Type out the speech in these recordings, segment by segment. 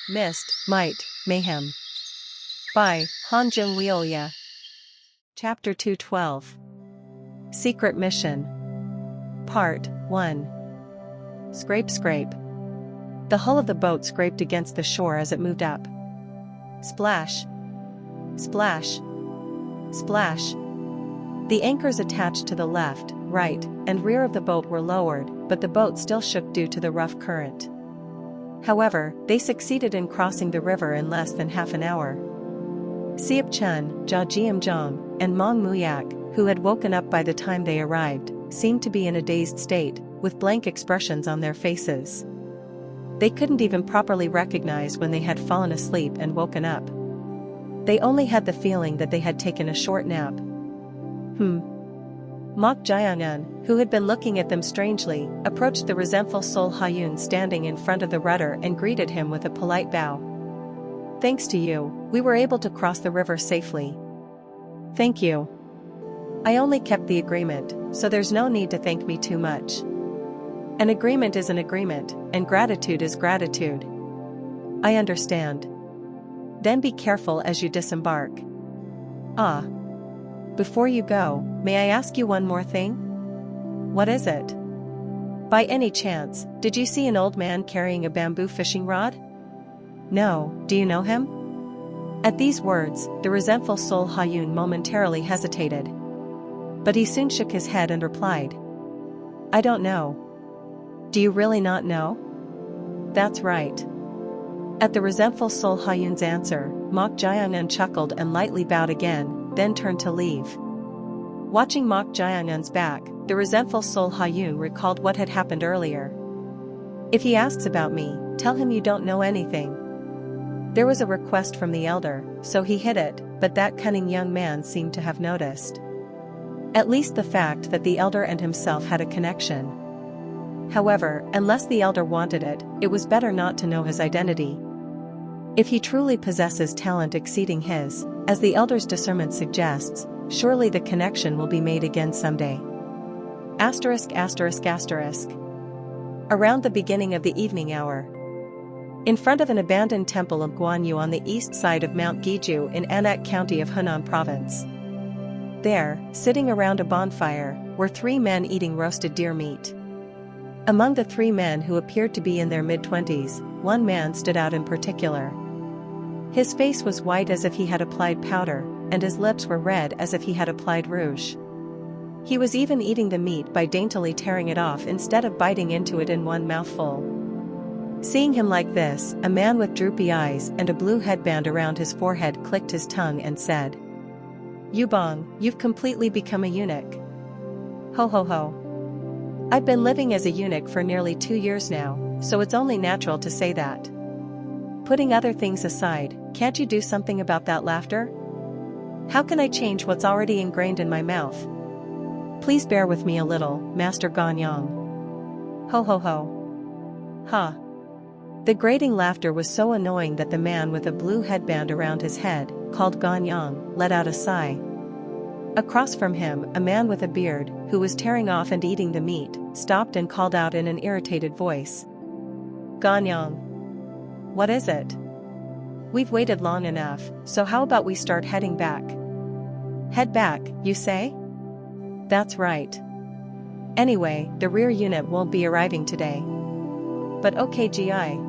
Myst, Might, Mayhem. By Han Jung-Wioya. Chapter 212. Secret Mission. Part 1. Scrape scrape. The hull of the boat scraped against the shore as it moved up. Splash. Splash. Splash. The anchors attached to the left, right, and rear of the boat were lowered, but the boat still shook due to the rough current. However, they succeeded in crossing the river in less than half an hour. Siep Chun, Jia Jiamzhong, and Mong Muyak, who had woken up by the time they arrived, seemed to be in a dazed state, with blank expressions on their faces. They couldn't even properly recognize when they had fallen asleep and woken up. They only had the feeling that they had taken a short nap. Mok Jiangun, who had been looking at them strangely, approached the resentful Sol Hayun standing in front of the rudder and greeted him with a polite bow. "Thanks to you, we were able to cross the river safely." "Thank you. I only kept the agreement, so there's no need to thank me too much. An agreement is an agreement, and gratitude is gratitude." "I understand. Then be careful as you disembark." "Ah. Before you go, may I ask you one more thing?" "What is it?" "By any chance, did you see an old man carrying a bamboo fishing rod?" "No, do you know him?" At these words, the resentful Sol Hayun momentarily hesitated. But he soon shook his head and replied, "I don't know." "Do you really not know?" "That's right." At the resentful Sol Hayun's answer, Mok Jiangun chuckled and lightly bowed again, then turned to leave. Watching Mok Jiangun's back, the resentful Sol Hayun recalled what had happened earlier. "If he asks about me, tell him you don't know anything." There was a request from the elder, so he hid it, but that cunning young man seemed to have noticed. At least the fact that the elder and himself had a connection. However, unless the elder wanted it, it was better not to know his identity. If he truly possesses talent exceeding his, as the elder's discernment suggests, surely the connection will be made again someday. Asterisk asterisk asterisk. Around the beginning of the evening hour. In front of an abandoned temple of Guanyu on the east side of Mount Guizhou in Anak County of Henan Province. There, sitting around a bonfire, were three men eating roasted deer meat. Among the three men who appeared to be in their mid-20s, one man stood out in particular. His face was white as if he had applied powder, and his lips were red as if he had applied rouge. He was even eating the meat by daintily tearing it off instead of biting into it in one mouthful. Seeing him like this, a man with droopy eyes and a blue headband around his forehead clicked his tongue and said, "Yubong, you've completely become a eunuch." "Ho ho ho. I've been living as a eunuch for nearly 2 years now, so it's only natural to say that. Putting other things aside, can't you do something about that laughter? How can I change what's already ingrained in my mouth? Please bear with me a little, Master Ganyang." "Ho ho ho. Ha." The grating laughter was so annoying that the man with a blue headband around his head, called Ganyang, let out a sigh. Across from him, a man with a beard, who was tearing off and eating the meat, stopped and called out in an irritated voice. "Ganyang. What is it? We've waited long enough, so how about we start heading back?" "Head back, you say?" "That's right. Anyway, the rear unit won't be arriving today." "But OKGI."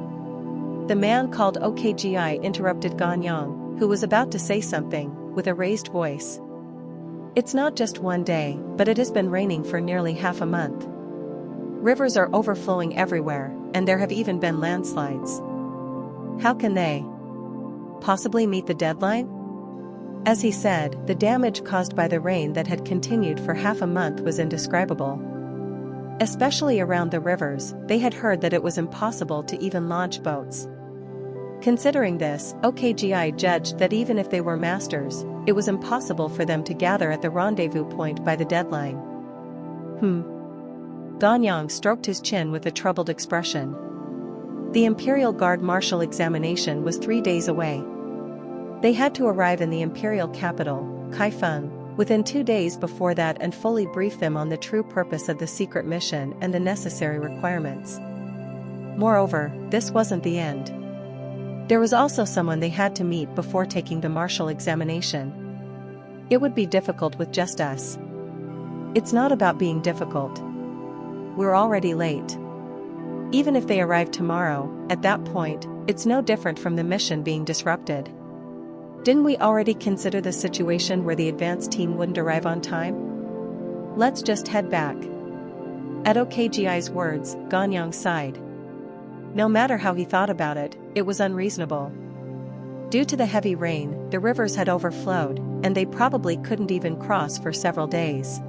The man called OKGI interrupted Ganyang, who was about to say something, with a raised voice. "It's not just one day, but it has been raining for nearly half a month. Rivers are overflowing everywhere, and there have even been landslides. How can they possibly meet the deadline?" As he said, the damage caused by the rain that had continued for half a month was indescribable. Especially around the rivers, they had heard that it was impossible to even launch boats. Considering this, OKGI judged that even if they were masters, it was impossible for them to gather at the rendezvous point by the deadline. Ganyang stroked his chin with a troubled expression. The Imperial Guard Martial examination was 3 days away. They had to arrive in the imperial capital, Kaifeng, within 2 days before that and fully brief them on the true purpose of the secret mission and the necessary requirements. Moreover, this wasn't the end. There was also someone they had to meet before taking the martial examination. It would be difficult with just us. It's not about being difficult. We're already late. Even if they arrive tomorrow, at that point, it's no different from the mission being disrupted. Didn't we already consider the situation where the advance team wouldn't arrive on time? Let's just head back. At OKGI's words, Ganyang sighed. No matter how he thought about it, it was unreasonable. Due to the heavy rain, the rivers had overflowed, and they probably couldn't even cross for several days.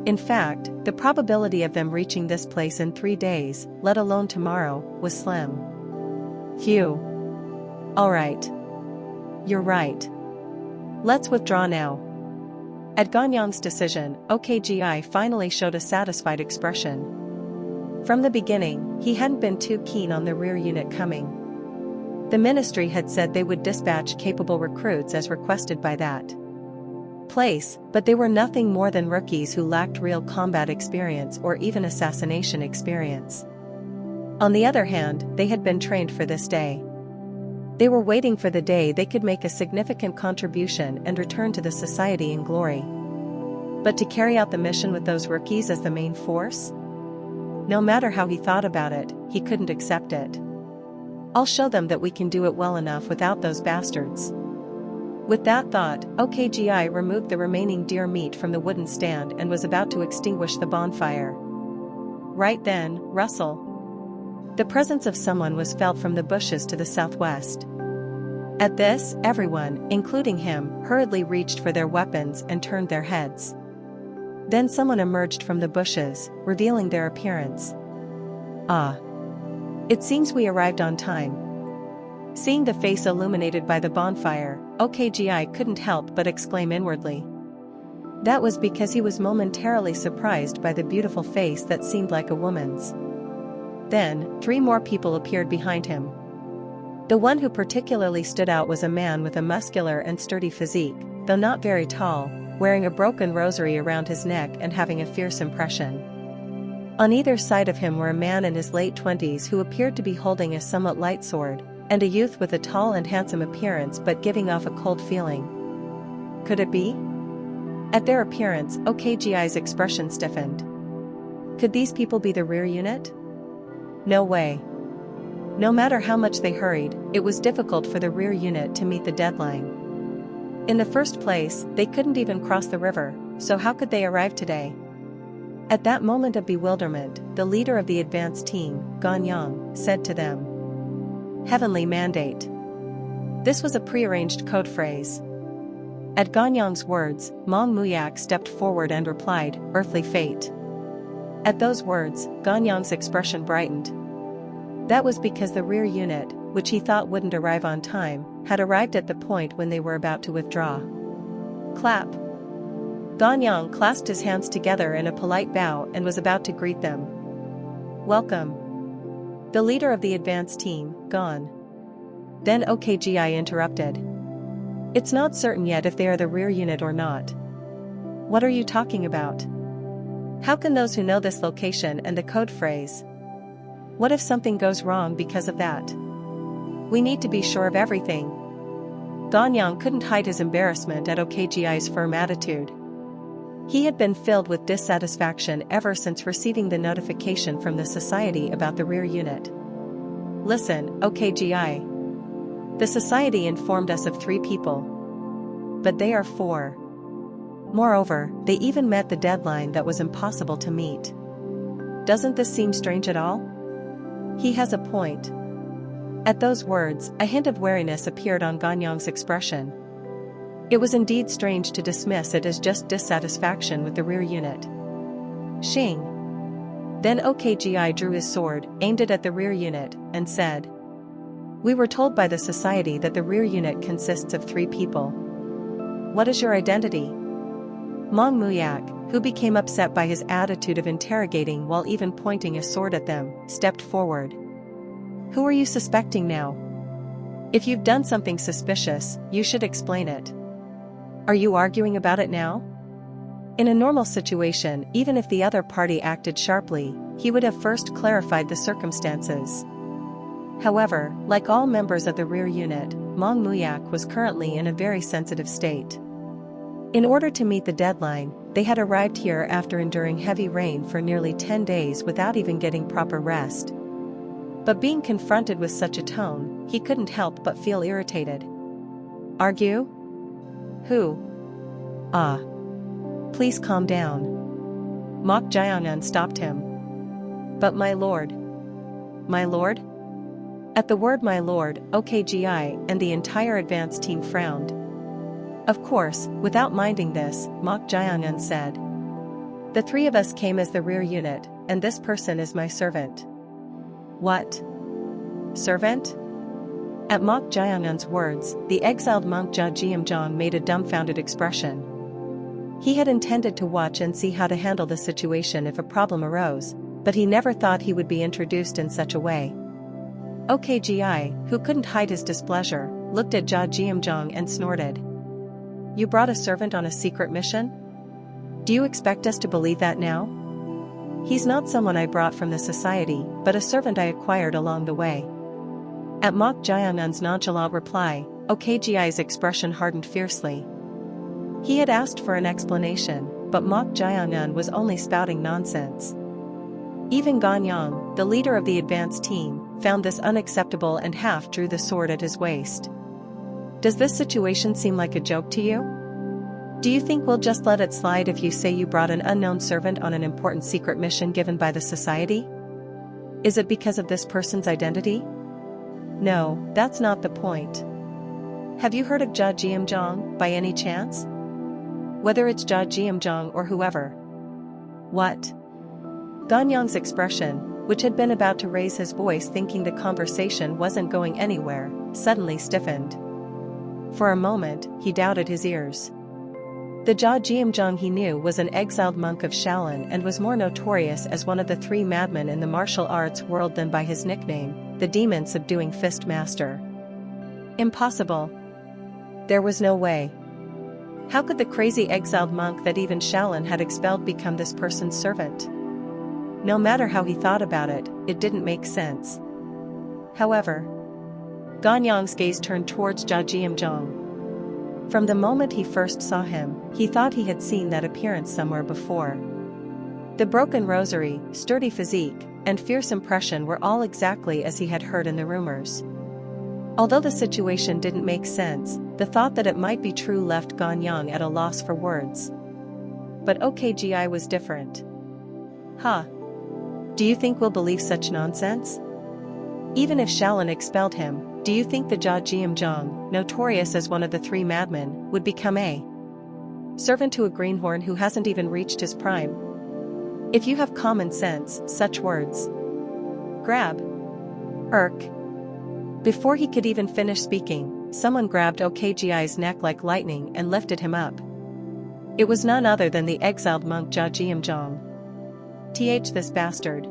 In fact, the probability of them reaching this place in 3 days, let alone tomorrow, was slim. Phew. Alright. You're right. Let's withdraw now. At Ganyang's decision, OKGI finally showed a satisfied expression. From the beginning, he hadn't been too keen on the rear unit coming. The ministry had said they would dispatch capable recruits as requested by that place, but they were nothing more than rookies who lacked real combat experience or even assassination experience. On the other hand, they had been trained for this day. They were waiting for the day they could make a significant contribution and return to the society in glory. But to carry out the mission with those rookies as the main force? No matter how he thought about it, he couldn't accept it. I'll show them that we can do it well enough without those bastards. With that thought, OKGI removed the remaining deer meat from the wooden stand and was about to extinguish the bonfire. Right then, Russell. The presence of someone was felt from the bushes to the southwest. At this, everyone, including him, hurriedly reached for their weapons and turned their heads. Then someone emerged from the bushes, revealing their appearance. Ah. It seems we arrived on time. Seeing the face illuminated by the bonfire, OKGI couldn't help but exclaim inwardly. That was because he was momentarily surprised by the beautiful face that seemed like a woman's. Then, 3 more people appeared behind him. The one who particularly stood out was a man with a muscular and sturdy physique, though not very tall, wearing a broken rosary around his neck and having a fierce impression. On either side of him were a man in his late 20s who appeared to be holding a somewhat light sword, and a youth with a tall and handsome appearance but giving off a cold feeling. Could it be? At their appearance, OKGI's expression stiffened. Could these people be the rear unit? No way. No matter how much they hurried, it was difficult for the rear unit to meet the deadline. In the first place, they couldn't even cross the river, so how could they arrive today? At that moment of bewilderment, the leader of the advance team, Ganyang, said to them, "Heavenly mandate." This was a prearranged code phrase. At Ganyang's words, Mong Muyak stepped forward and replied, "Earthly fate." At those words, Ganyang's expression brightened. That was because the rear unit, which he thought wouldn't arrive on time, had arrived at the point when they were about to withdraw. Clap. Ganyang clasped his hands together in a polite bow and was about to greet them. "Welcome." The leader of the advance team, gone. Then OKGI interrupted. "It's not certain yet if they are the rear unit or not." "What are you talking about? How can those who know this location and the code phrase? What if something goes wrong because of that? We need to be sure of everything." Ganyang couldn't hide his embarrassment at OKGI's firm attitude. He had been filled with dissatisfaction ever since receiving the notification from the society about the rear unit. "Listen, OKGI. The society informed us of 3 people. But they are 4. Moreover, they even met the deadline that was impossible to meet. Doesn't this seem strange at all?" "He has a point." At those words, a hint of wariness appeared on Ganyang's expression. It was indeed strange to dismiss it as just dissatisfaction with the rear unit. Shing. Then OKGI drew his sword, aimed it at the rear unit, and said, "We were told by the society that the rear unit consists of 3 people. What is your identity?" Mong Muyak, who became upset by his attitude of interrogating while even pointing a sword at them, stepped forward. "Who are you suspecting now? If you've done something suspicious, you should explain it. Are you arguing about it now?" In a normal situation, even if the other party acted sharply, he would have first clarified the circumstances. However, like all members of the rear unit, Mong Muyak was currently in a very sensitive state. In order to meet the deadline, they had arrived here after enduring heavy rain for nearly 10 days without even getting proper rest. But being confronted with such a tone, he couldn't help but feel irritated. Argue? Who? Ah. Please calm down. Mok Jaeongnan stopped him. But my lord. My lord? At the word my lord, OKGI and the entire advance team frowned. Of course, without minding this, Mok Jaeongnan said. The three of us came as the rear unit, and this person is my servant. What? Servant? At Mok Jaeongnan's words, the exiled monk Jia Jiamjong made a dumbfounded expression. He had intended to watch and see how to handle the situation if a problem arose, but he never thought he would be introduced in such a way. OKGI, who couldn't hide his displeasure, looked at Jia Jiamjong and snorted. You brought a servant on a secret mission? Do you expect us to believe that now? He's not someone I brought from the society, but a servant I acquired along the way. At Mok Jaeongnan's nonchalant reply, OKGI's expression hardened fiercely. He had asked for an explanation, but Mok Jaeongnan was only spouting nonsense. Even Ganyang, the leader of the advance team, found this unacceptable and half drew the sword at his waist. Does this situation seem like a joke to you? Do you think we'll just let it slide if you say you brought an unknown servant on an important secret mission given by the society? Is it because of this person's identity? No, that's not the point. Have you heard of Jia Jiamjong, by any chance? Whether it's Jia Jiamjong or whoever. What? Ganyang's expression, which had been about to raise his voice thinking the conversation wasn't going anywhere, suddenly stiffened. For a moment, he doubted his ears. The Jia Jiamjong he knew was an exiled monk of Shaolin and was more notorious as one of the three madmen in the martial arts world than by his nickname, the demon-subduing fist master. Impossible. There was no way. How could the crazy exiled monk that even Shaolin had expelled become this person's servant? No matter how he thought about it, it didn't make sense. However, Ganyang's gaze turned towards Jia Jiamjong. From the moment he first saw him, he thought he had seen that appearance somewhere before. The broken rosary, sturdy physique, and fierce impression were all exactly as he had heard in the rumors. Although the situation didn't make sense, the thought that it might be true left Ganyang at a loss for words. But OKGI was different. Huh? Do you think we'll believe such nonsense? Even if Shaolin expelled him, do you think the Jia Jiamjong, notorious as one of the three madmen, would become a servant to a greenhorn who hasn't even reached his prime? If you have common sense, such words. Grab. Irk. Before he could even finish speaking, someone grabbed OKGI's neck like lightning and lifted him up. It was none other than the exiled monk Jia Jiamjong. This bastard.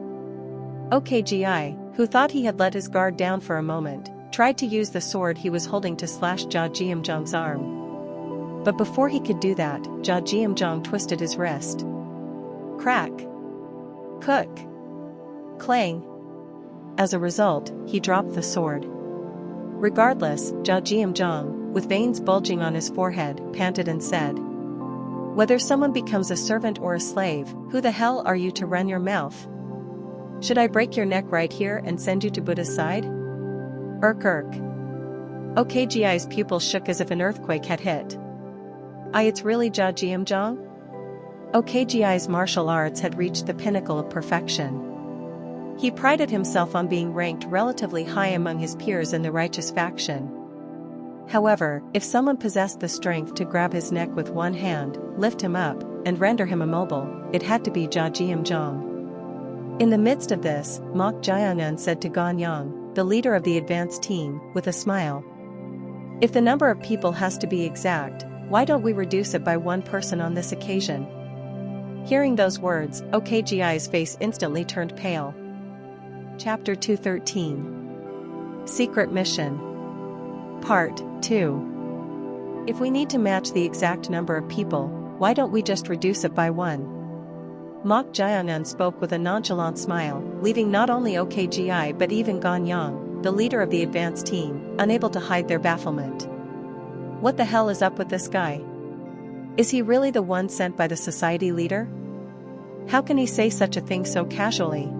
OKGI, who thought he had let his guard down for a moment, tried to use the sword he was holding to slash Jia Jiamjong's arm. But before he could do that, Jia Jiamjong twisted his wrist. Crack. Cook. Clang. As a result, he dropped the sword. Regardless, Jia Jiamjong, with veins bulging on his forehead, panted and said, "Whether someone becomes a servant or a slave, who the hell are you to run your mouth? Should I break your neck right here and send you to Buddha's side?" Irk. OKGI's pupils shook as if an earthquake had hit. It's really Jia Jiamjong? OKGI's martial arts had reached the pinnacle of perfection. He prided himself on being ranked relatively high among his peers in the righteous faction. However, if someone possessed the strength to grab his neck with one hand, lift him up, and render him immobile, it had to be Jia Jiamjong. In the midst of this, Mok Jaeongnan said to Ganyang, the leader of the advance team, with a smile, "If the number of people has to be exact, why don't we reduce it by one person on this occasion?" Hearing those words, OKGI's face instantly turned pale. Chapter 213. Secret Mission. Part 2. If we need to match the exact number of people, why don't we just reduce it by one? Mok Jaeongnan spoke with a nonchalant smile, leaving not only OKGI but even Ganyang, the leader of the advanced team, unable to hide their bafflement. What the hell is up with this guy? Is he really the one sent by the society leader? How can he say such a thing so casually?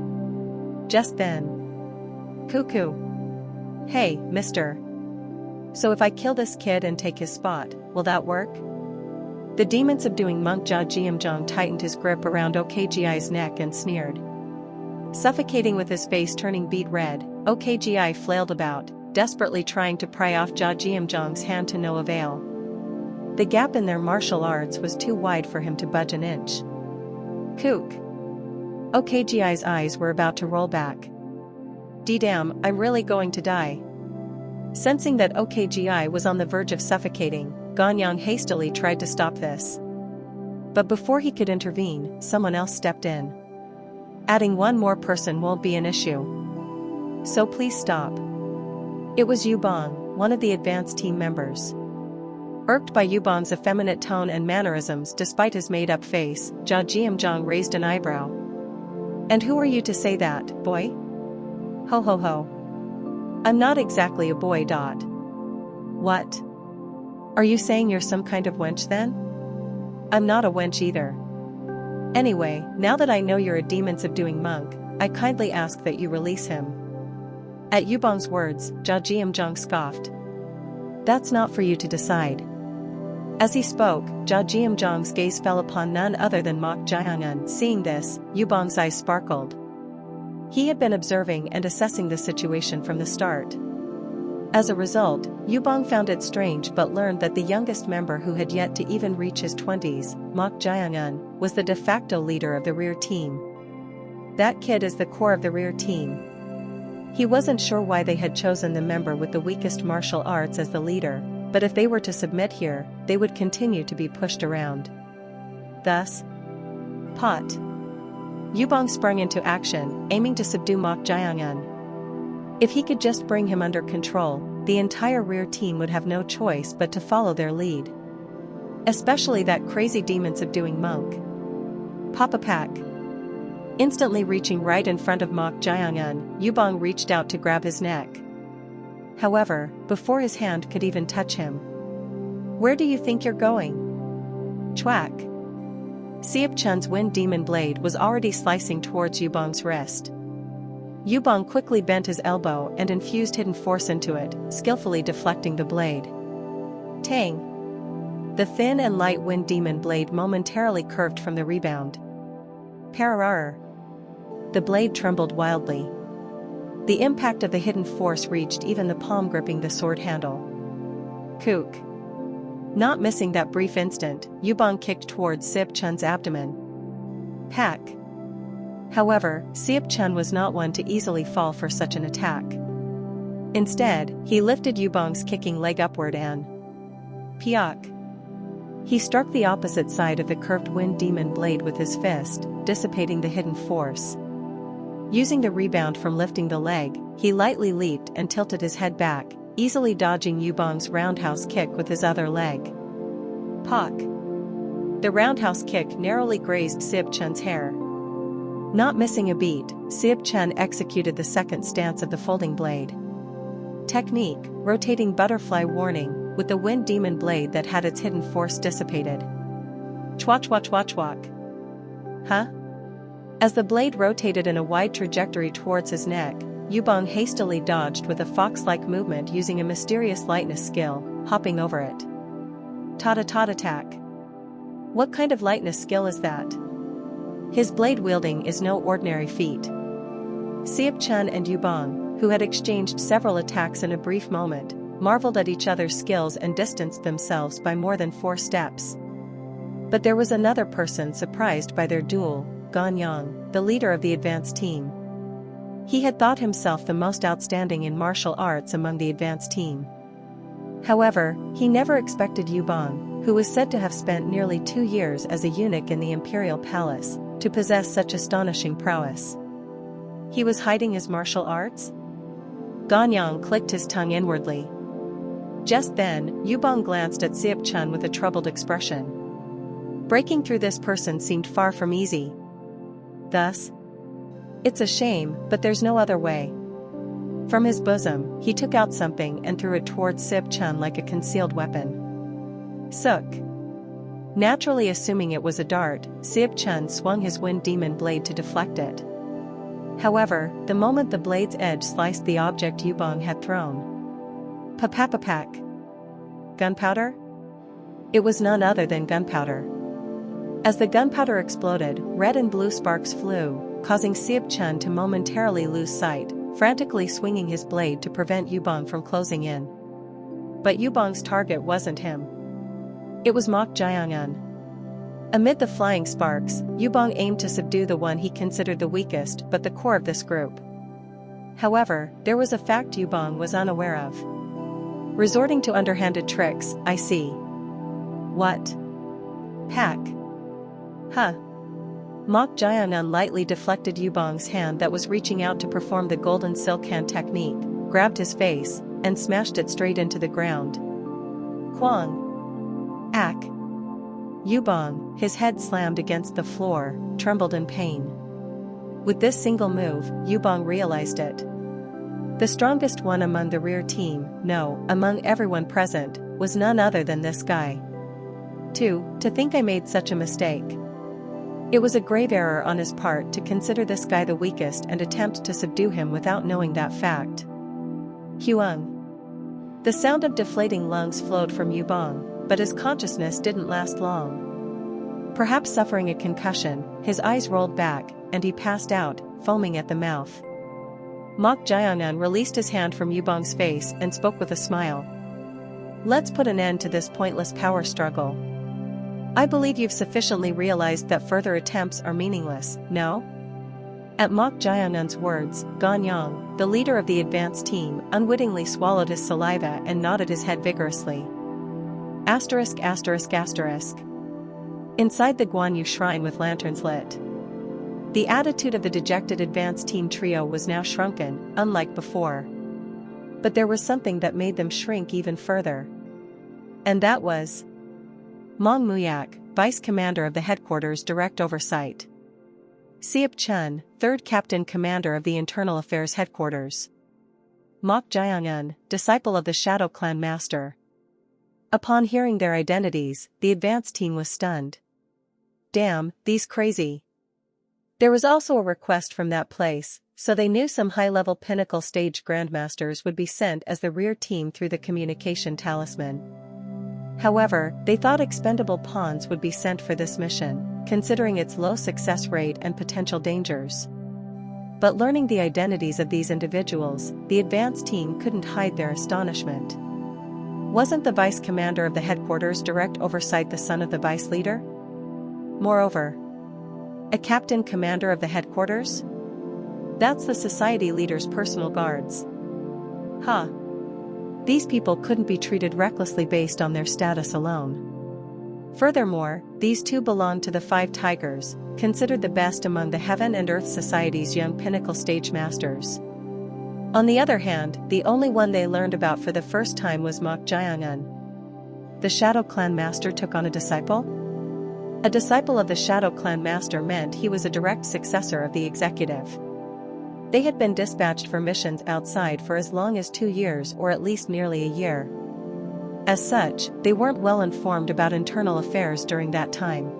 Just then. Cuckoo. Hey, mister. So if I kill this kid and take his spot, will that work? The demon-subduing monk Jia Jiamzhong tightened his grip around OKGI's neck and sneered. Suffocating with his face turning beet red, OKGI flailed about, desperately trying to pry off Jia Jiamzhong's hand to no avail. The gap in their martial arts was too wide for him to budge an inch. Kook. OKGI's eyes were about to roll back. D-damn, I'm really going to die. Sensing that OKGI was on the verge of suffocating, Ganyang hastily tried to stop this. But before he could intervene, someone else stepped in. Adding one more person won't be an issue. So please stop. It was Yubong, one of the advanced team members. Irked by Yubong's effeminate tone and mannerisms despite his made-up face, Jia Jiamzhong raised an eyebrow. And who are you to say that, boy? Ho ho ho. I'm not exactly a boy. What? Are you saying you're some kind of wench then? I'm not a wench either. Anyway, now that I know you're a demon-subduing monk, I kindly ask that you release him. At Yubong's words, Jia Jiamzhong scoffed. That's not for you to decide. As he spoke, Jia Jiamzhong's gaze fell upon none other than Mok Jiangan. Seeing this, Yubong's eyes sparkled. He had been observing and assessing the situation from the start. As a result, Yubong found it strange but learned that the youngest member who had yet to even reach his 20s, Mok Jiangan, was the de facto leader of the rear team. That kid is the core of the rear team. He wasn't sure why they had chosen the member with the weakest martial arts as the leader, but if they were to submit here, they would continue to be pushed around. Thus, Pot. Yubong sprung into action, aiming to subdue Mok Jiangan. If he could just bring him under control, the entire rear team would have no choice but to follow their lead. Especially that crazy demon-subduing monk. Papa Pack. Instantly reaching right in front of Mok Jiangan, Yubong reached out to grab his neck. However, before his hand could even touch him. Where do you think you're going? Chwack. Siep Chun's wind demon blade was already slicing towards Yubong's wrist. Yubong quickly bent his elbow and infused hidden force into it, skillfully deflecting the blade. Tang! The thin and light wind demon blade momentarily curved from the rebound. Pararar! The blade trembled wildly. The impact of the hidden force reached even the palm gripping the sword handle. Kook! Not missing that brief instant, Yubong kicked towards Siep Chun's abdomen. Hack! However, Siep Chun was not one to easily fall for such an attack. Instead, he lifted Yubong's kicking leg upward and Piak! He struck the opposite side of the curved wind demon blade with his fist, dissipating the hidden force. Using the rebound from lifting the leg, he lightly leaped and tilted his head back, easily dodging Yubong's roundhouse kick with his other leg. Pak! The roundhouse kick narrowly grazed Siep Chun's hair. Not missing a beat, Siep Chun executed the second stance of the folding blade. Technique, rotating butterfly warning, with the wind demon blade that had its hidden force dissipated. Chwach chwach chwach chwach. Huh? As the blade rotated in a wide trajectory towards his neck, Yubong hastily dodged with a fox-like movement using a mysterious lightness skill, hopping over it. Tot attack. What kind of lightness skill is that? His blade wielding is no ordinary feat. Siep Chun and Yubong, who had exchanged several attacks in a brief moment, marveled at each other's skills and distanced themselves by more than 4 steps. But there was another person surprised by their duel, Ganyang, the leader of the advanced team. He had thought himself the most outstanding in martial arts among the advanced team. However, he never expected Yubong, who was said to have spent nearly 2 years as a eunuch in the imperial palace, to possess such astonishing prowess. He was hiding his martial arts? Ganyang clicked his tongue inwardly. Just then, Yubong glanced at Siep Chun with a troubled expression. Breaking through this person seemed far from easy. Thus, it's a shame, but there's no other way. From his bosom, he took out something and threw it towards Sib-Chun like a concealed weapon. Sook. Naturally assuming it was a dart, Sib-Chun swung his wind demon blade to deflect it. However, the moment the blade's edge sliced the object Yubong had thrown. Papapapak. Gunpowder? It was none other than gunpowder. As the gunpowder exploded, red and blue sparks flew, causing Sib-Chun to momentarily lose sight, frantically swinging his blade to prevent Yubong from closing in. But Yubong's target wasn't him. It was Mok Jiangun. Amid the flying sparks, Yubong aimed to subdue the one he considered the weakest but the core of this group. However, there was a fact Yubong was unaware of. Resorting to underhanded tricks, I see. What? Hack. Huh. Mok Jiangun lightly deflected Yubong's hand that was reaching out to perform the golden silk hand technique, grabbed his face, and smashed it straight into the ground. Kwang. Ack. Yubong, his head slammed against the floor, trembled in pain. With this single move, Yubong realized it. The strongest one among the rear team, no, among everyone present, was none other than this guy. 2. To think I made such a mistake. It was a grave error on his part to consider this guy the weakest and attempt to subdue him without knowing that fact. Huang. The sound of deflating lungs flowed from Yubong, but his consciousness didn't last long. Perhaps suffering a concussion, his eyes rolled back, and he passed out, foaming at the mouth. Mok Jiangun released his hand from Yubong's face and spoke with a smile. Let's put an end to this pointless power struggle. I believe you've sufficiently realized that further attempts are meaningless, no? At Mok Jiangun's words, Ganyang, the leader of the advanced team, unwittingly swallowed his saliva and nodded his head vigorously. Asterisk. Inside the Guanyu shrine with lanterns lit. The attitude of the dejected advanced team trio was now shrunken, unlike before. But there was something that made them shrink even further. And that was Mong Muyak, Vice Commander of the Headquarters Direct Oversight. Siep Chun, 3rd Captain Commander of the Internal Affairs Headquarters. Mok Jiangun, disciple of the Shadow Clan Master. Upon hearing their identities, the advanced team was stunned. Damn, these crazy. There was also a request from that place, so they knew some high-level pinnacle stage grandmasters would be sent as the rear team through the communication talisman. However, they thought expendable pawns would be sent for this mission, considering its low success rate and potential dangers. But learning the identities of these individuals, the advanced team couldn't hide their astonishment. Wasn't the vice commander of the headquarters direct oversight the son of the vice leader? Moreover, a captain commander of the headquarters? That's the society leader's personal guards. Huh. These people couldn't be treated recklessly based on their status alone. Furthermore, these two belonged to the 5 Tigers, considered the best among the Heaven and Earth Society's young pinnacle stage masters. On the other hand, the only one they learned about for the first time was Mok Jiangun. The Shadow Clan Master took on a disciple? A disciple of the Shadow Clan Master meant he was a direct successor of the executive. They had been dispatched for missions outside for as long as 2 years or at least nearly a year. As such, they weren't well informed about internal affairs during that time.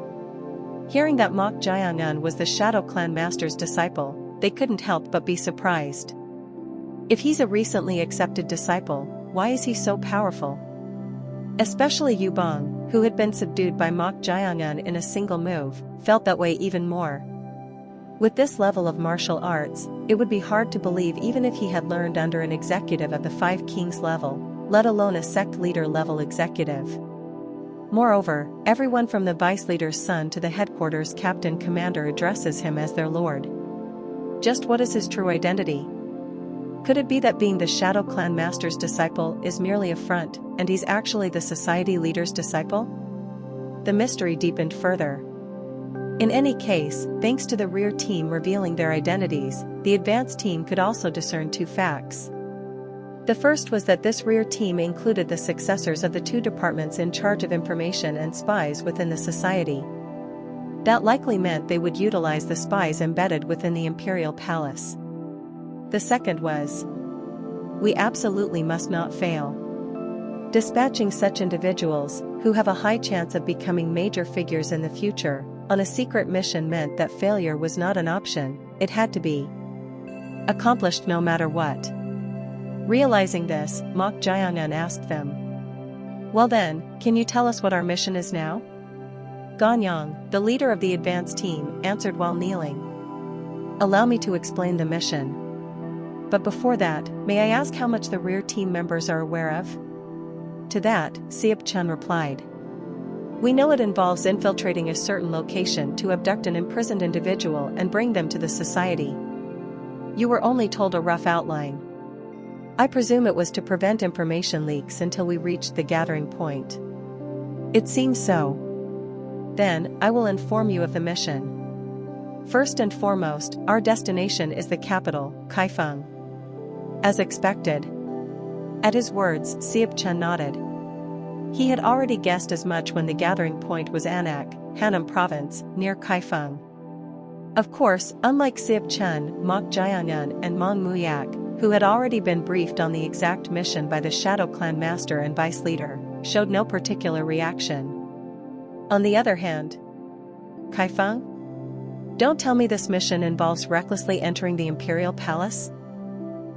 Hearing that Mok Jiangun was the Shadow Clan Master's disciple, they couldn't help but be surprised. If he's a recently accepted disciple, why is he so powerful? Especially Yubong, who had been subdued by Mok Jiangun in a single move, felt that way even more. With this level of martial arts, it would be hard to believe even if he had learned under an executive at the 5 Kings level, let alone a sect leader level executive. Moreover, everyone from the vice leader's son to the headquarters captain commander addresses him as their lord. Just what is his true identity? Could it be that being the Shadow Clan Master's disciple is merely a front, and he's actually the society leader's disciple? The mystery deepened further. In any case, thanks to the rear team revealing their identities, the advanced team could also discern 2 facts. The first was that this rear team included the successors of the 2 departments in charge of information and spies within the society. That likely meant they would utilize the spies embedded within the Imperial Palace. The second was we absolutely must not fail. Dispatching such individuals, who have a high chance of becoming major figures in the future, on a secret mission meant that failure was not an option, it had to be accomplished no matter what. Realizing this, Mok Jiangun asked them, "Well then, can you tell us what our mission is now?" Ganyang, the leader of the advance team, answered while kneeling. "Allow me to explain the mission. But before that, may I ask how much the rear team members are aware of?" To that, Siap Chun replied, "We know it involves infiltrating a certain location to abduct an imprisoned individual and bring them to the society. You were only told a rough outline. I presume it was to prevent information leaks until we reached the gathering point." "It seems so." "Then, I will inform you of the mission. First and foremost, our destination is the capital, Kaifeng." As expected. At his words, Siap Chun nodded. He had already guessed as much when the gathering point was Anak, Hanam Province, near Kaifeng. Of course, unlike Siap Chun, Mok Jiangun and Mong Muyak, who had already been briefed on the exact mission by the Shadow Clan master and vice leader, showed no particular reaction. On the other hand, Kaifeng? Don't tell me this mission involves recklessly entering the Imperial Palace?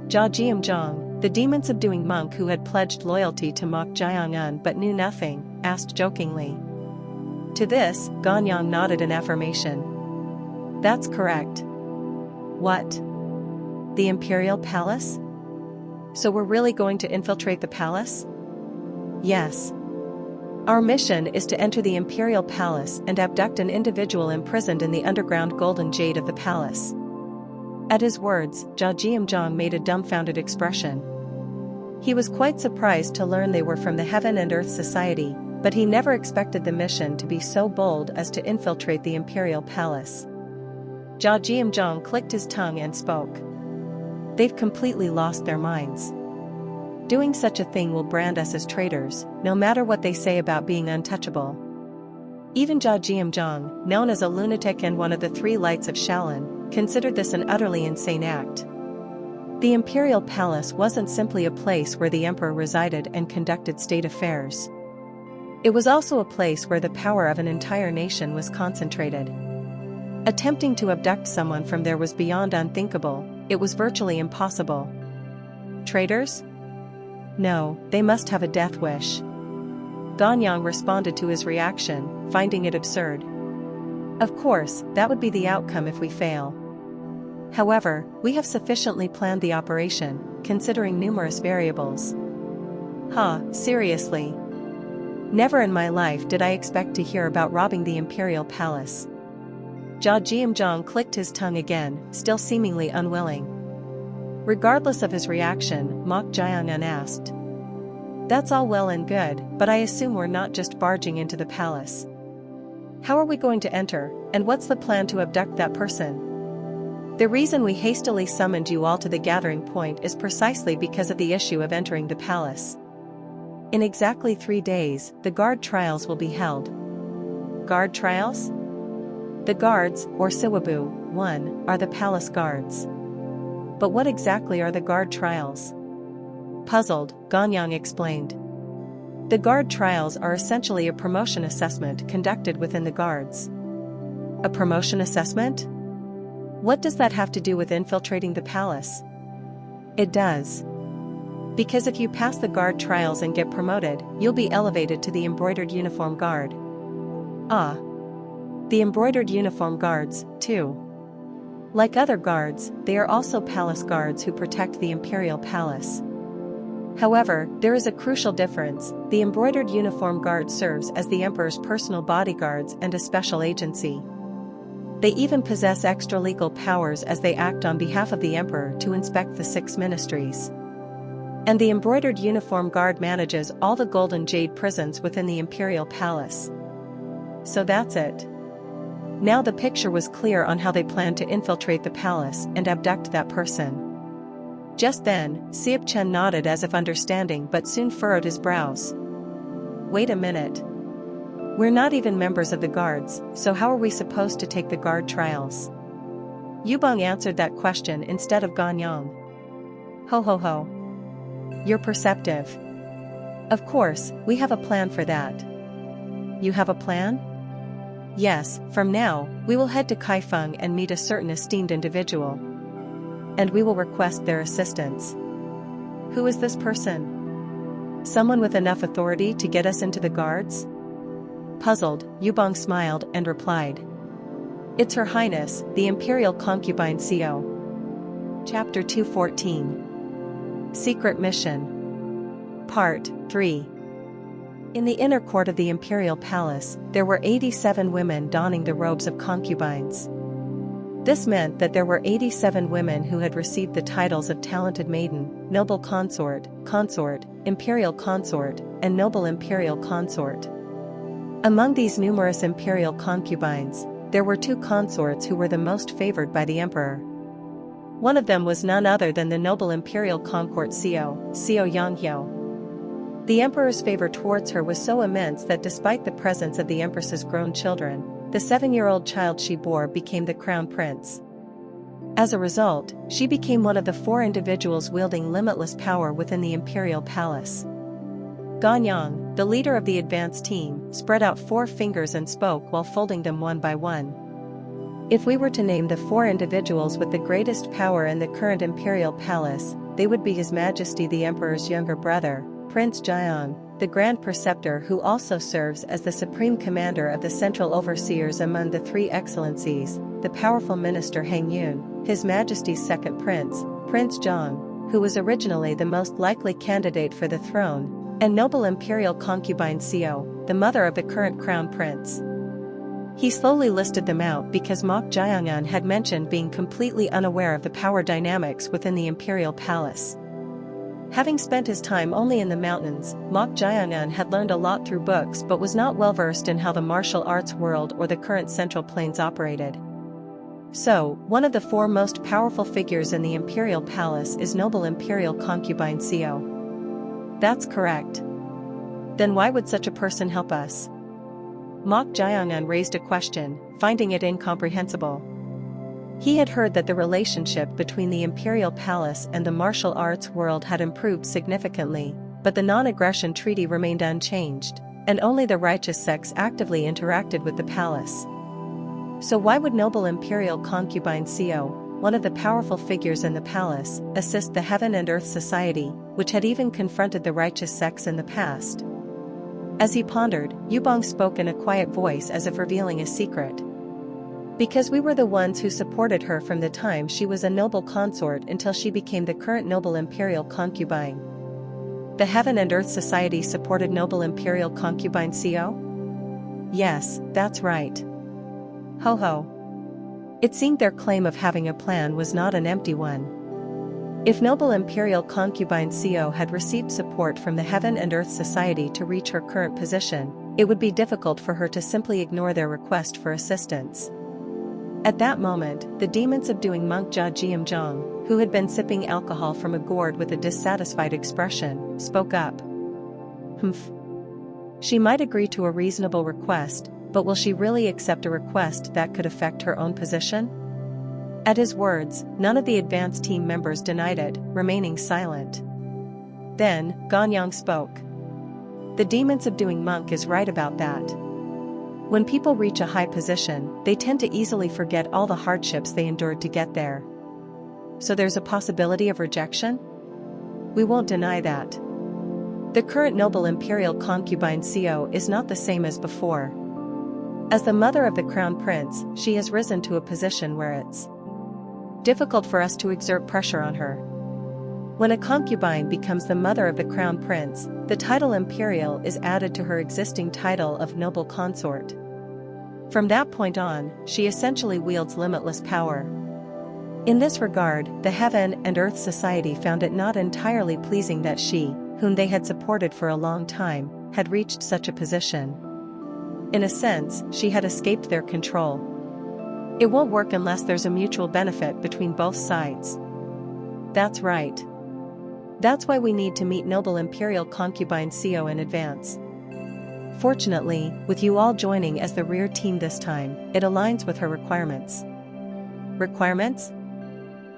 Jia Jiamzhong, the demon-subduing monk who had pledged loyalty to Mok Jiangun but knew nothing, asked jokingly. To this, Ganyang nodded in affirmation. "That's correct." "What? The Imperial Palace? So we're really going to infiltrate the palace?" "Yes. Our mission is to enter the Imperial Palace and abduct an individual imprisoned in the underground golden jade of the palace." At his words, Jia Jiamzhong made a dumbfounded expression. He was quite surprised to learn they were from the Heaven and Earth Society, but he never expected the mission to be so bold as to infiltrate the Imperial Palace. Jia Jiamzhong clicked his tongue and spoke. "They've completely lost their minds. Doing such a thing will brand us as traitors, no matter what they say about being untouchable." Even Jia Jiamzhong, known as a lunatic and one of the three lights of Shaolin, considered this an utterly insane act. The Imperial Palace wasn't simply a place where the emperor resided and conducted state affairs. It was also a place where the power of an entire nation was concentrated. Attempting to abduct someone from there was beyond unthinkable, it was virtually impossible. Traitors? No, they must have a death wish. Ganyang responded to his reaction, finding it absurd. Of course, that would be the outcome if we fail. However, we have sufficiently planned the operation, considering numerous variables. Seriously? Never in my life did I expect to hear about robbing the Imperial Palace. Jia Jiamzhong clicked his tongue again, still seemingly unwilling. Regardless of his reaction, Mok Jiangun asked. "That's all well and good, but I assume we're not just barging into the palace. How are we going to enter, and what's the plan to abduct that person?" "The reason we hastily summoned you all to the gathering point is precisely because of the issue of entering the palace. In exactly 3 days, the guard trials will be held." "Guard trials?" "The guards, or Siwabu, 1, are the palace guards." "But what exactly are the guard trials?" Puzzled, Ganyang explained. The guard trials are essentially a promotion assessment conducted within the guards. A promotion assessment? What does that have to do with infiltrating the palace? It does. Because if you pass the guard trials and get promoted, you'll be elevated to the embroidered uniform guard. Ah. The embroidered uniform guards, too. Like other guards, they are also palace guards who protect the Imperial Palace. However, there is a crucial difference. The embroidered uniform guard serves as the emperor's personal bodyguards and a special agency. They even possess extra-legal powers as they act on behalf of the emperor to inspect the 6 ministries. And the embroidered uniform guard manages all the golden jade prisons within the Imperial Palace. So that's it. Now the picture was clear on how they planned to infiltrate the palace and abduct that person. Just then, Siap Chun nodded as if understanding but soon furrowed his brows. "Wait a minute. We're not even members of the guards, so how are we supposed to take the guard trials?" Yubong answered that question instead of Ganyang. Ho ho ho. You're perceptive. Of course, we have a plan for that. You have a plan? Yes, from now, we will head to Kaifeng and meet a certain esteemed individual. And we will request their assistance. Who is this person? Someone with enough authority to get us into the guards? Puzzled, Yubong smiled and replied. It's Her Highness, the Imperial Concubine Co. Chapter 214. Secret Mission. Part 3. In the inner court of the Imperial Palace, there were 87 women donning the robes of concubines. This meant that there were 87 women who had received the titles of Talented Maiden, Noble Consort, Consort, Imperial Consort, and Noble Imperial Consort. Among these numerous imperial concubines, there were 2 consorts who were the most favored by the emperor. One of them was none other than the Noble Imperial Consort Xiao Yanghyo. The emperor's favor towards her was so immense that despite the presence of the empress's grown children, the 7-year-old child she bore became the crown prince. As a result, she became one of the 4 individuals wielding limitless power within the imperial palace. Ganyang, the leader of the advance team, spread out 4 fingers and spoke while folding them one by one. If we were to name the 4 individuals with the greatest power in the current imperial palace, they would be His Majesty the Emperor's younger brother, Prince Jiang, the Grand Preceptor who also serves as the Supreme Commander of the Central Overseers among the 3 Excellencies, the powerful Minister Heng Yun, His Majesty's second Prince, Prince Zhang, who was originally the most likely candidate for the throne, and Noble Imperial Concubine Co, the mother of the current Crown Prince. He slowly listed them out because Mok Jiangan had mentioned being completely unaware of the power dynamics within the Imperial Palace. Having spent his time only in the mountains, Mok Jiangan had learned a lot through books but was not well versed in how the martial arts world or the current Central Plains operated. So, one of the 4 most powerful figures in the Imperial Palace is Noble Imperial Concubine Co. That's correct. Then why would such a person help us? Mok Jiangan raised a question, finding it incomprehensible. He had heard that the relationship between the Imperial Palace and the martial arts world had improved significantly, but the non-aggression treaty remained unchanged, and only the righteous sects actively interacted with the palace. So why would Noble Imperial Concubine Co, one of the powerful figures in the palace, assist the Heaven and Earth Society, which had even confronted the righteous sects in the past? As he pondered, Yubong spoke in a quiet voice as if revealing a secret. Because we were the ones who supported her from the time she was a noble consort until she became the current Noble Imperial Concubine. The Heaven and Earth Society supported Noble Imperial Concubine Co? Yes, that's right. Ho ho. It seemed their claim of having a plan was not an empty one. If Noble Imperial Concubine Co had received support from the Heaven and Earth Society to reach her current position, it would be difficult for her to simply ignore their request for assistance. At that moment, the demon subduing monk Jia Jiamzhong, who had been sipping alcohol from a gourd with a dissatisfied expression, spoke up. Humph. She might agree to a reasonable request, but will she really accept a request that could affect her own position? At his words, none of the advance team members denied it, remaining silent. Then, Ganyang spoke. The demon subduing monk is right about that. When people reach a high position, they tend to easily forget all the hardships they endured to get there. So there's a possibility of rejection? We won't deny that. The current Noble Imperial Concubine Co is not the same as before. As the mother of the Crown Prince, she has risen to a position where it's difficult for us to exert pressure on her. When a concubine becomes the mother of the Crown Prince, the title Imperial is added to her existing title of Noble Consort. From that point on, she essentially wields limitless power. In this regard, the Heaven and Earth Society found it not entirely pleasing that she, whom they had supported for a long time, had reached such a position. In a sense, she had escaped their control. It won't work unless there's a mutual benefit between both sides. That's right. That's why we need to meet Noble Imperial Concubine Co in advance. Fortunately, with you all joining as the rear team this time, it aligns with her requirements. Requirements?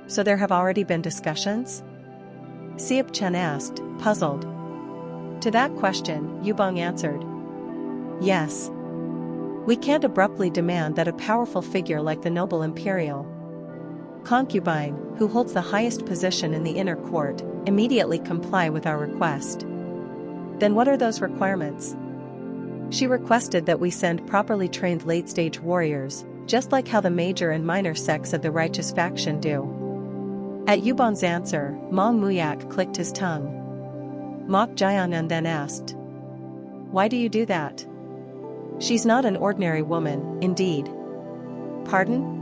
So there have already been discussions? Siap Chen asked, puzzled. To that question, Yubong answered. Yes. We can't abruptly demand that a powerful figure like the noble imperial concubine, who holds the highest position in the inner court, immediately comply with our request. Then what are those requirements? She requested that we send properly trained late-stage warriors, just like how the major and minor sects of the righteous faction do. At Yubong's answer, Mong Muyak clicked his tongue. Mok Jianan then asked. Why do you do that? She's not an ordinary woman, indeed. Pardon?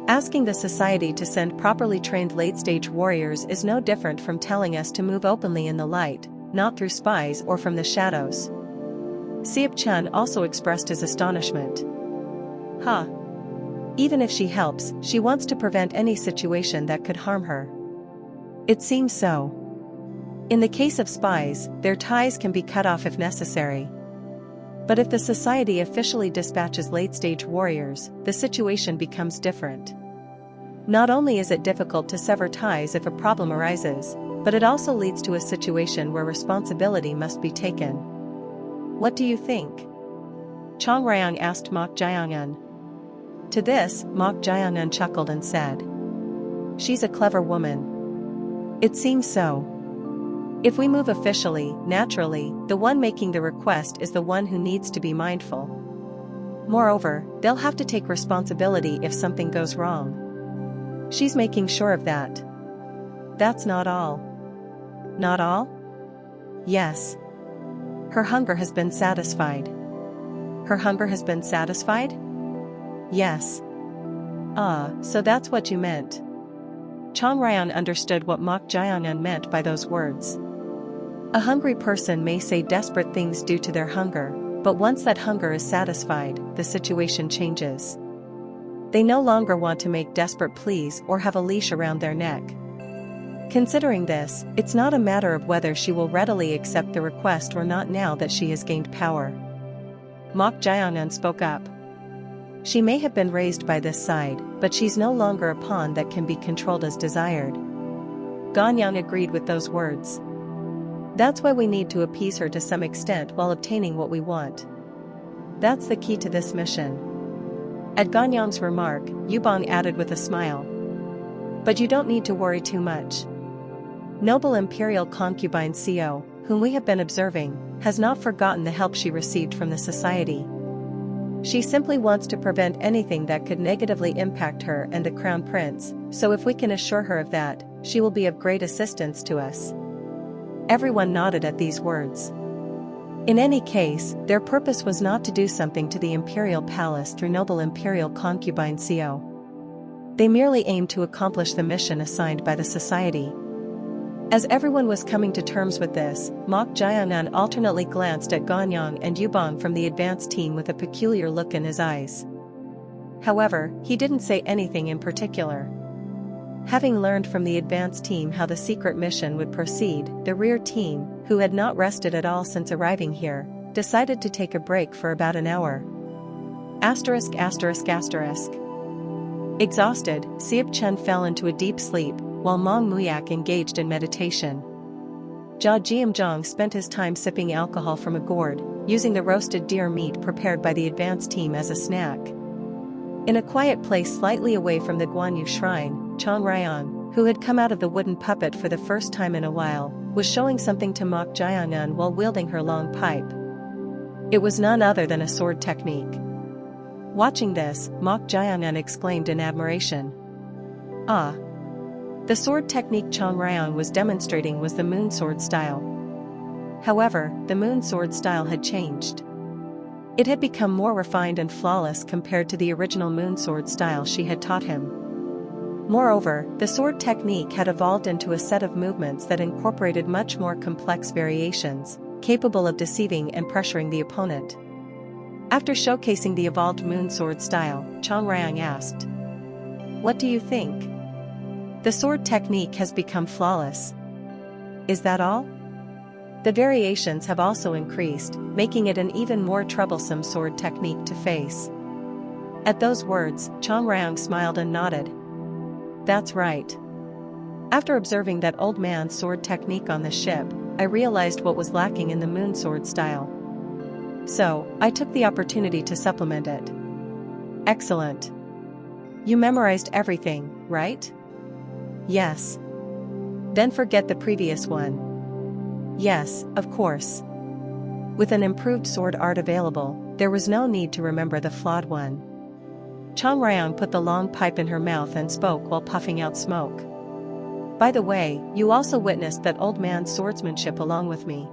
Asking the society to send properly trained late-stage warriors is no different from telling us to move openly in the light, not through spies or from the shadows. Siap Chen also expressed his astonishment. Huh. Even if she helps, she wants to prevent any situation that could harm her. It seems so. In the case of spies, their ties can be cut off if necessary. But if the society officially dispatches late-stage warriors, the situation becomes different. Not only is it difficult to sever ties if a problem arises, but it also leads to a situation where responsibility must be taken. What do you think? Chong Ryang asked Mok Jianan. To this, Mok Jianan chuckled and said. She's a clever woman. It seems so. If we move officially, naturally, the one making the request is the one who needs to be mindful. Moreover, they'll have to take responsibility if something goes wrong. She's making sure of that. That's not all. Not all? Yes. Her hunger has been satisfied. Her hunger has been satisfied? Yes. Ah, so that's what you meant. Chong Ryan understood what Mok Jianan meant by those words. A hungry person may say desperate things due to their hunger, but once that hunger is satisfied, the situation changes. They no longer want to make desperate pleas or have a leash around their neck. Considering this, it's not a matter of whether she will readily accept the request or not now that she has gained power. Mok Jianan spoke up. She may have been raised by this side, but she's no longer a pawn that can be controlled as desired. Ganyang agreed with those words. That's why we need to appease her to some extent while obtaining what we want. That's the key to this mission. At Ganyang's remark, Yubong added with a smile. But you don't need to worry too much. Noble Imperial Concubine Co, whom we have been observing, has not forgotten the help she received from the society. She simply wants to prevent anything that could negatively impact her and the Crown Prince, so if we can assure her of that, she will be of great assistance to us. Everyone nodded at these words. In any case, their purpose was not to do something to the Imperial Palace through Noble Imperial Concubine Co. They merely aimed to accomplish the mission assigned by the society. As everyone was coming to terms with this, Mok Jianan alternately glanced at Ganyang and Yubong from the advance team with a peculiar look in his eyes. However, he didn't say anything in particular. Having learned from the advance team how the secret mission would proceed, the rear team, who had not rested at all since arriving here, decided to take a break for about an hour. Exhausted, Siap Chen fell into a deep sleep, while Mong Muyak engaged in meditation. Jia Jiamzhong spent his time sipping alcohol from a gourd, using the roasted deer meat prepared by the advance team as a snack. In a quiet place slightly away from the Guanyu shrine, Chong Ryan, who had come out of the wooden puppet for the first time in a while, was showing something to Mok Jianan while wielding her long pipe. It was none other than a sword technique. Watching this, Mok Jianan exclaimed in admiration. Ah! The sword technique Chong Ryan was demonstrating was the moon sword style. However, the moon sword style had changed. It had become more refined and flawless compared to the original moon sword style she had taught him. Moreover, the sword technique had evolved into a set of movements that incorporated much more complex variations, capable of deceiving and pressuring the opponent. After showcasing the evolved moon sword style, Chong Ryan asked, "What do you think? The sword technique has become flawless. Is that all? The variations have also increased, making it an even more troublesome sword technique to face." At those words, Chong Ryan smiled and nodded. That's right. After observing that old man's sword technique on the ship, I realized what was lacking in the moon sword style. So, I took the opportunity to supplement it. Excellent. You memorized everything, right? Yes. Then forget the previous one. Yes, of course. With an improved sword art available, there was no need to remember the flawed one. Chang Ryong put the long pipe in her mouth and spoke while puffing out smoke. By the way, you also witnessed that old man's swordsmanship along with me.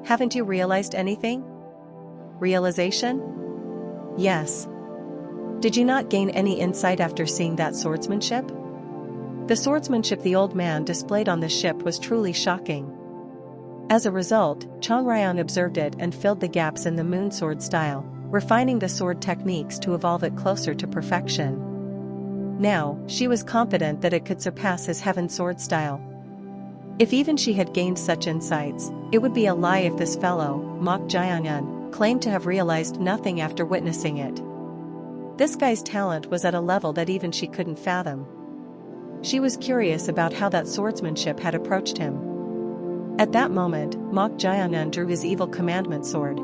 Haven't you realized anything? Realization? Yes. Did you not gain any insight after seeing that swordsmanship? The swordsmanship the old man displayed on the ship was truly shocking. As a result, Chang Ryong observed it and filled the gaps in the moon sword style, refining the sword techniques to evolve it closer to perfection. Now, she was confident that it could surpass his heaven sword style. If even she had gained such insights, it would be a lie if this fellow, Mok Jiangyan, claimed to have realized nothing after witnessing it. This guy's talent was at a level that even she couldn't fathom. She was curious about how that swordsmanship had approached him. At that moment, Mok Jiangyan drew his evil commandment sword.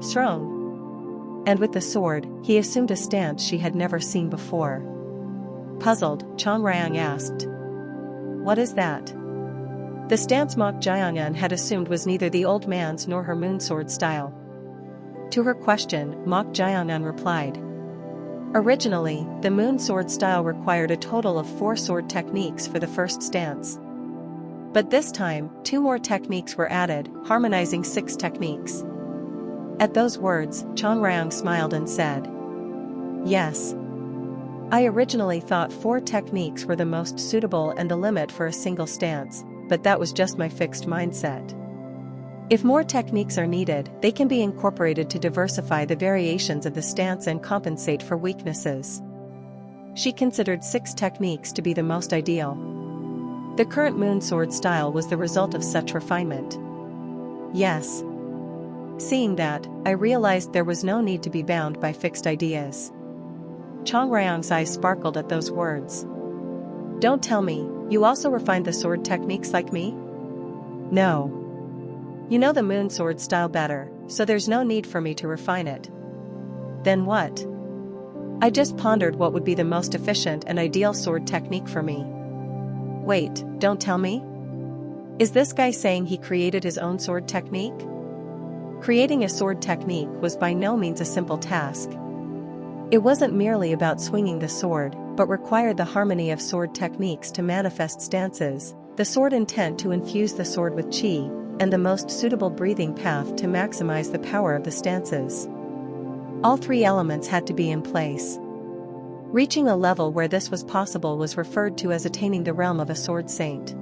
Strong. And with the sword, he assumed a stance she had never seen before. Puzzled, Chang Ryong asked, "What is that?" The stance Mok Jiangyan had assumed was neither the old man's nor her moon sword style. To her question, Mok Jiangyan replied, "Originally, the moon sword style required a total of 4 sword techniques for the first stance. But this time, 2 more techniques were added, harmonizing 6 techniques." At those words, Chang Ryong smiled and said, "Yes. I originally thought 4 techniques were the most suitable and the limit for a single stance, but that was just my fixed mindset. If more techniques are needed, they can be incorporated to diversify the variations of the stance and compensate for weaknesses." She considered 6 techniques to be the most ideal. The current moon sword style was the result of such refinement. Yes. Seeing that, I realized there was no need to be bound by fixed ideas. Chang Ryong's eyes sparkled at those words. "Don't tell me, you also refined the sword techniques like me?" "No. You know the moon sword style better, so there's no need for me to refine it." "Then what?" "I just pondered what would be the most efficient and ideal sword technique for me." "Wait, don't tell me? Is this guy saying he created his own sword technique?" Creating a sword technique was by no means a simple task. It wasn't merely about swinging the sword, but required the harmony of sword techniques to manifest stances, the sword intent to infuse the sword with qi, and the most suitable breathing path to maximize the power of the stances. All 3 elements had to be in place. Reaching a level where this was possible was referred to as attaining the realm of a sword saint.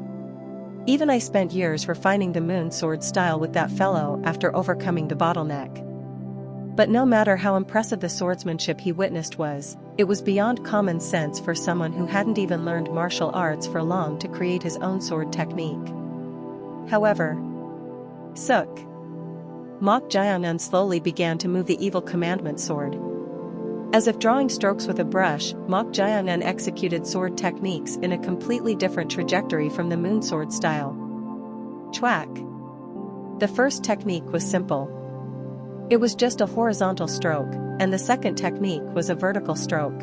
Even I spent years refining the moon sword style with that fellow after overcoming the bottleneck. But no matter how impressive the swordsmanship he witnessed was, it was beyond common sense for someone who hadn't even learned martial arts for long to create his own sword technique. However, Suk. Mok Jiangnan slowly began to move the evil commandment sword. As if drawing strokes with a brush, Mok Jiangnan executed sword techniques in a completely different trajectory from the moon sword style. Chwack. The first technique was simple. It was just a horizontal stroke, and the second technique was a vertical stroke.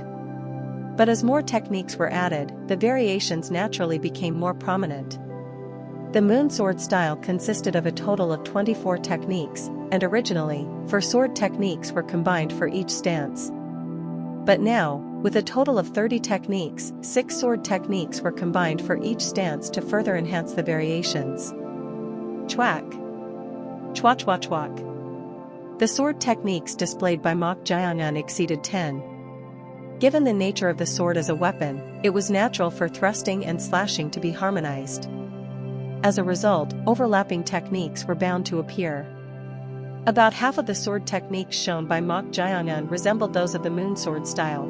But as more techniques were added, the variations naturally became more prominent. The moon sword style consisted of a total of 24 techniques, and originally, 4 sword techniques were combined for each stance. But now, with a total of 30 techniques, 6 sword techniques were combined for each stance to further enhance the variations. Chwack. Chwa chwa chwack. The sword techniques displayed by Mok Jiangnan exceeded 10. Given the nature of the sword as a weapon, it was natural for thrusting and slashing to be harmonized. As a result, overlapping techniques were bound to appear. About half of the sword techniques shown by Mok Jiangnan resembled those of the moon sword style.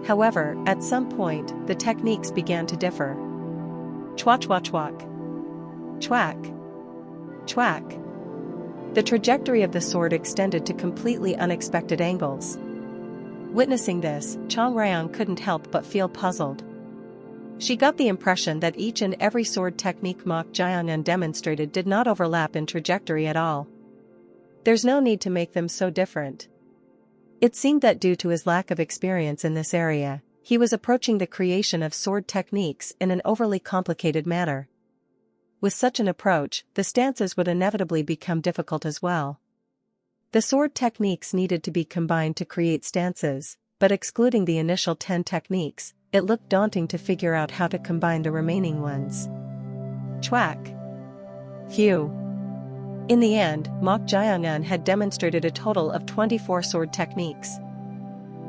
However, at some point, the techniques began to differ. Chwa chwa chwack. Chwack. Chwack. The trajectory of the sword extended to completely unexpected angles. Witnessing this, Chang Ryong couldn't help but feel puzzled. She got the impression that each and every sword technique Mok Jiangyun demonstrated did not overlap in trajectory at all. There's no need to make them so different. It seemed that due to his lack of experience in this area, he was approaching the creation of sword techniques in an overly complicated manner. With such an approach, the stances would inevitably become difficult as well. The sword techniques needed to be combined to create stances, but excluding the initial 10 techniques, it looked daunting to figure out how to combine the remaining ones. Chwack. Phew. In the end, Mok Jiangyun had demonstrated a total of 24 sword techniques.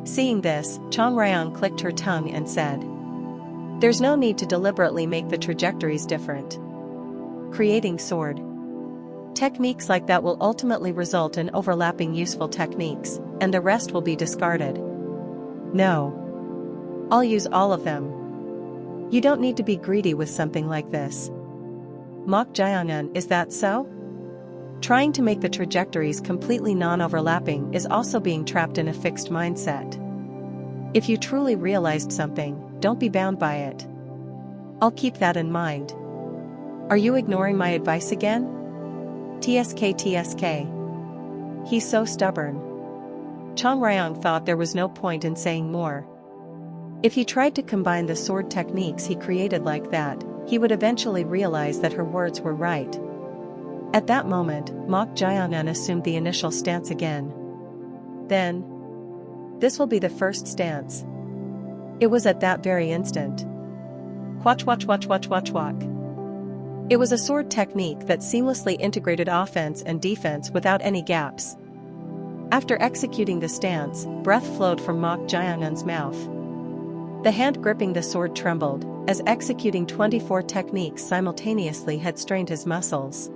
Seeing this, Chang Ryong clicked her tongue and said, "There's no need to deliberately make the trajectories different. Creating sword techniques like that will ultimately result in overlapping useful techniques, and the rest will be discarded. No. I'll use all of them. You don't need to be greedy with something like this. Mok Jiangyun, is that so?" Trying to make the trajectories completely non-overlapping is also being trapped in a fixed mindset. If you truly realized something, don't be bound by it. I'll keep that in mind. Are you ignoring my advice again? TSK. He's so stubborn. Chang Ryong thought there was no point in saying more. If he tried to combine the sword techniques he created like that, he would eventually realize that her words were right. At that moment, Mok Jiangyun assumed the initial stance again. Then, this will be the first stance. It was at that very instant. Quach. It was a sword technique that seamlessly integrated offense and defense without any gaps. After executing the stance, breath flowed from Mok Jiangyun's mouth. The hand gripping the sword trembled, as executing 24 techniques simultaneously had strained his muscles.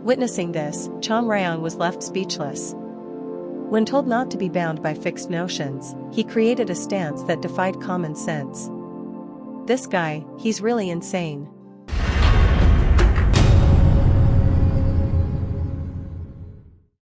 Witnessing this, Chang Ryong was left speechless. When told not to be bound by fixed notions, he created a stance that defied common sense. This guy, he's really insane.